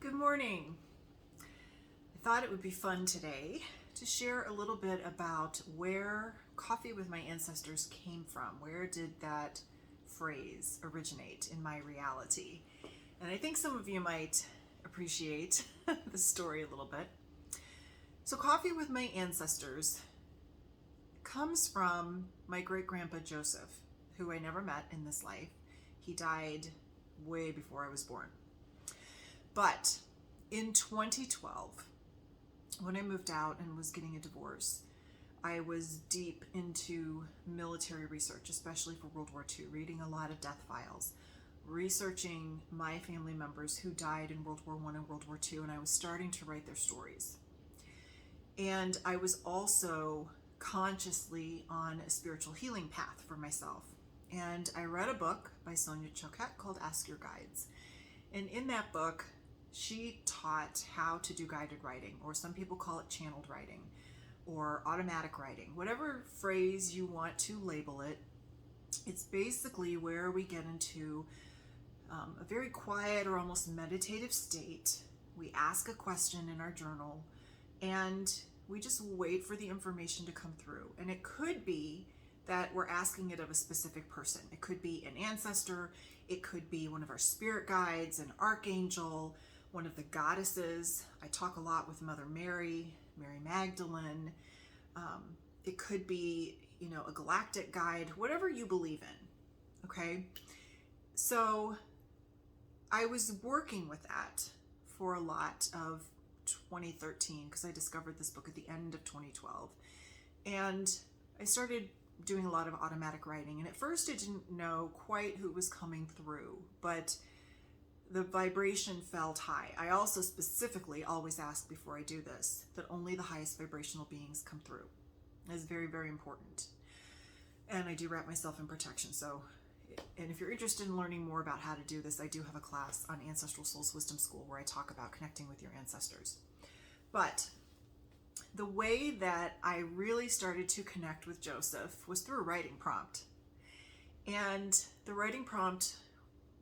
Good morning. I thought it would be fun today to share a little bit about where Coffee with My Ancestors came from. Where did that phrase originate in my reality? And I think some of you might appreciate the story a little bit. So Coffee with My Ancestors comes from my great-grandpa Joseph, who I never met in this life. He died way before I was born. But in 2012, when I moved out and was getting a divorce, I was deep into military research, especially for World War II, reading a lot of death files, researching my family members who died in World War I and World War II, and I was starting to write their stories. And I was also consciously on a spiritual healing path for myself. And I read a book by Sonia Choquette called Ask Your Guides. And in that book, she taught how to do guided writing, or some people call it channeled writing, or automatic writing, whatever phrase you want to label it. It's basically where we get into a very quiet or almost meditative state. We ask a question in our journal, and we just wait for the information to come through. And it could be that we're asking it of a specific person. It could be an ancestor, it could be one of our spirit guides, an archangel, one of the goddesses. I talk a lot with Mother Mary, Mary Magdalene. It could be, a galactic guide, whatever you believe in, okay? So I was working with that for a lot of 2013 because I discovered this book at the end of 2012. And I started doing a lot of automatic writing. And at first I didn't know quite who was coming through, but the vibration felt high. I also specifically always ask before I do this that only the highest vibrational beings come through. It's very, very important. And I do wrap myself in protection. So, and if you're interested in learning more about how to do this, I do have a class on Ancestral Souls Wisdom School where I talk about connecting with your ancestors. But the way that I really started to connect with Joseph was through a writing prompt. And the writing prompt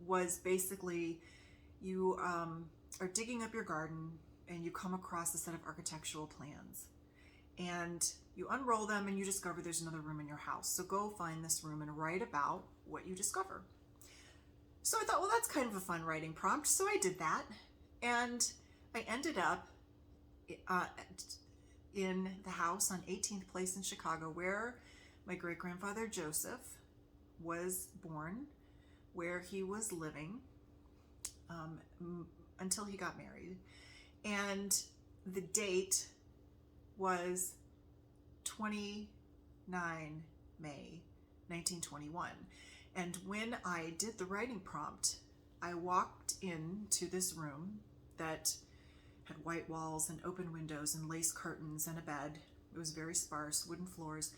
was basically, you are digging up your garden and you come across a set of architectural plans. And you unroll them and you discover there's another room in your house. So go find this room and write about what you discover. So I thought, well, that's kind of a fun writing prompt. So I did that. And I ended up in the house on 18th Place in Chicago, where my great-grandfather Joseph was born, where he was living until he got married. And the date was 29 May 1921. And when I did the writing prompt, I walked into this room that had white walls and open windows and lace curtains and a bed. It was very sparse, wooden floors.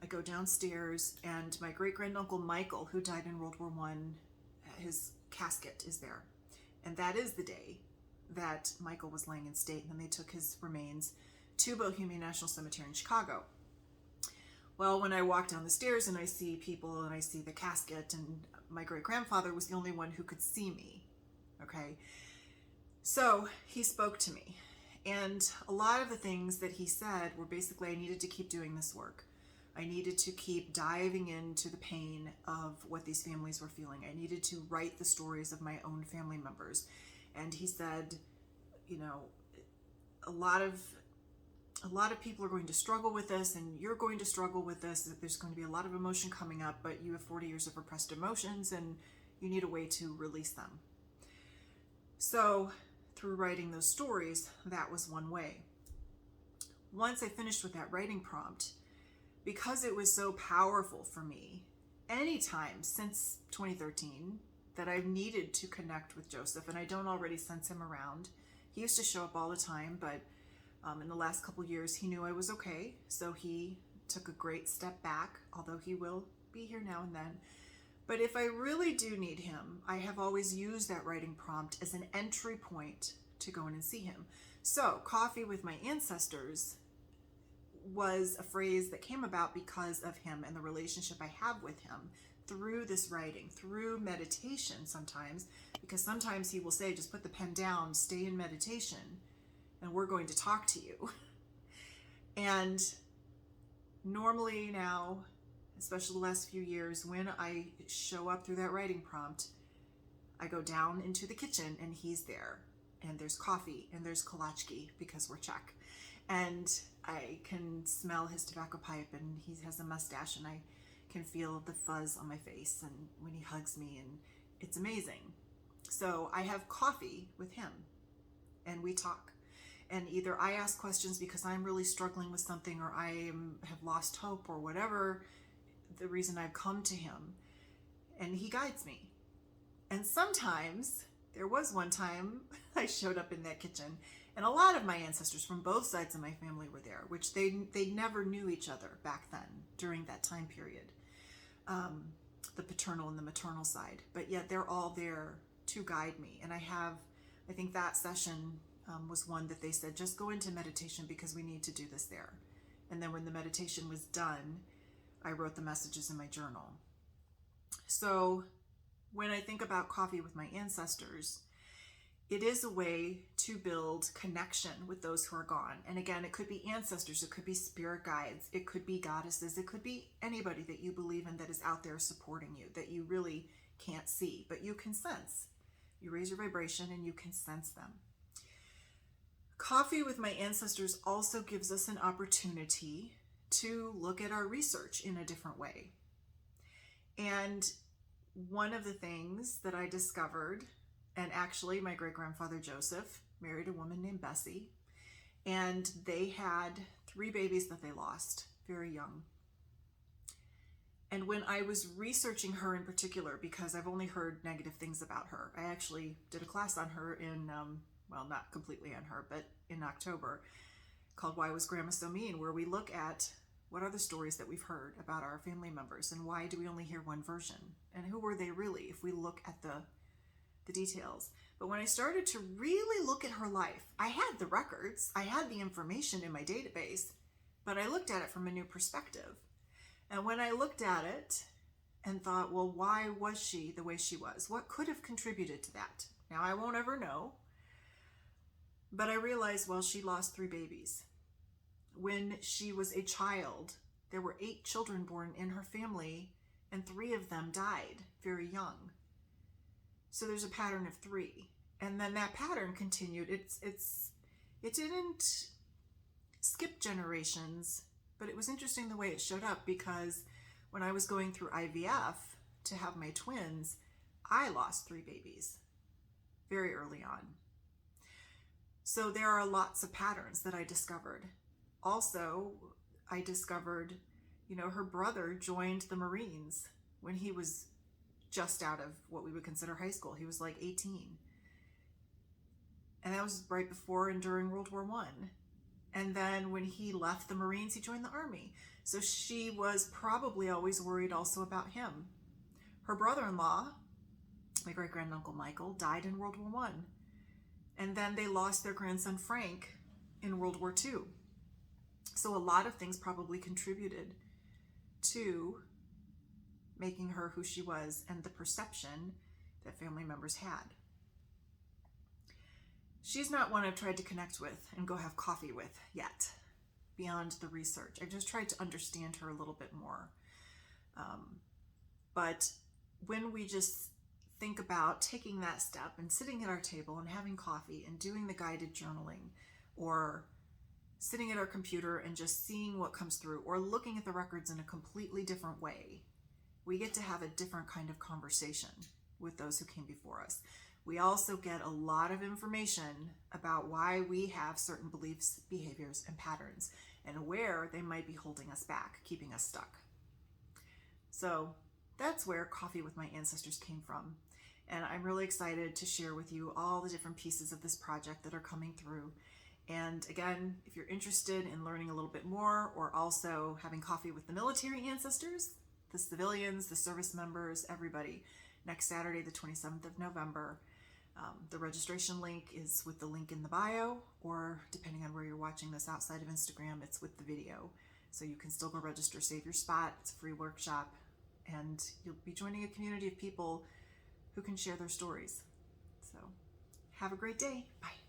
I go downstairs and my great-granduncle Michael, who died in World War I, his casket is there. And that is the day that Michael was laying in state, and then they took his remains to Bohemian National Cemetery in Chicago. Well, when I walk down the stairs and I see people and I see the casket, and my great-grandfather was the only one who could see me, okay? So he spoke to me, and a lot of the things that he said were basically I needed to keep doing this work. I needed to keep diving into the pain of what these families were feeling. I needed to write the stories of my own family members. And he said, a lot of people are going to struggle with this, and you're going to struggle with this. There's going to be a lot of emotion coming up, but you have 40 years of repressed emotions and you need a way to release them. So through writing those stories, that was one way. Once I finished with that writing prompt, because it was so powerful for me, anytime since 2013 that I've needed to connect with Joseph, and I don't already sense him around. He used to show up all the time, but in the last couple years, he knew I was okay, so he took a great step back, although he will be here now and then. But if I really do need him, I have always used that writing prompt as an entry point to go in and see him. So, Coffee with My Ancestors was a phrase that came about because of him and the relationship I have with him through this writing, through meditation sometimes, because sometimes he will say, just put the pen down, stay in meditation, and we're going to talk to you. And normally now, especially the last few years, when I show up through that writing prompt, I go down into the kitchen and he's there. And there's coffee and there's kolachki because we're Czech. And I can smell his tobacco pipe, and he has a mustache, and I can feel the fuzz on my face and when he hugs me, and it's amazing. So I have coffee with him and we talk. And either I ask questions because I'm really struggling with something, or have lost hope, or whatever the reason I've come to him, and he guides me. And sometimes, there was one time I showed up in that kitchen, and a lot of my ancestors from both sides of my family were there, which they never knew each other back then during that time period, the paternal and the maternal side. But yet they're all there to guide me. And I think that session was one that they said, just go into meditation because we need to do this there. And then when the meditation was done, I wrote the messages in my journal. So when I think about coffee with my ancestors, it is a way to build connection with those who are gone. And again, it could be ancestors, it could be spirit guides, it could be goddesses, it could be anybody that you believe in that is out there supporting you, that you really can't see, but you can sense. You raise your vibration and you can sense them. Coffee with my ancestors also gives us an opportunity to look at our research in a different way. And one of the things that I discovered, and actually my great-grandfather Joseph married a woman named Bessie, and they had 3 babies that they lost very young. And when I was researching her in particular, because I've only heard negative things about her, I actually did a class on her in, well, not completely on her, but in October, called Why Was Grandma So Mean?, where we look at what are the stories that we've heard about our family members, and why do we only hear one version, and who were they really if we look at the details. But when I started to really look at her life, I had the records, I had the information in my database, but I looked at it from a new perspective. And when I looked at it and thought, well, why was she the way she was? What could have contributed to that? Now, I won't ever know, but I realized, well, she lost 3 babies. When she was a child, there were 8 children born in her family, and 3 of them died very young. So there's a pattern of 3. And then that pattern continued. It didn't skip generations, but it was interesting the way it showed up, because when I was going through IVF to have my twins, I lost 3 babies very early on. So there are lots of patterns that I discovered. Also, I discovered, her brother joined the Marines when he was just out of what we would consider high school. He was like 18. And that was right before and during World War I. And then when he left the Marines, he joined the Army. So she was probably always worried also about him. Her brother-in-law, my great-granduncle Michael, died in World War I. And then they lost their grandson Frank in World War II. So a lot of things probably contributed to making her who she was, and the perception that family members had. She's not one I've tried to connect with and go have coffee with yet, beyond the research. I've just tried to understand her a little bit more. But when we just think about taking that step and sitting at our table and having coffee and doing the guided journaling, or sitting at our computer and just seeing what comes through, or looking at the records in a completely different way, we get to have a different kind of conversation with those who came before us. We also get a lot of information about why we have certain beliefs, behaviors, and patterns, and where they might be holding us back, keeping us stuck. So that's where Coffee with My Ancestors came from. And I'm really excited to share with you all the different pieces of this project that are coming through. And again, if you're interested in learning a little bit more, or also having coffee with the military ancestors, the civilians, the service members, everybody, next Saturday, the 27th of November. The registration link is with the link in the bio, or depending on where you're watching this outside of Instagram, it's with the video. So you can still go register, save your spot. It's a free workshop, and you'll be joining a community of people who can share their stories. So have a great day. Bye.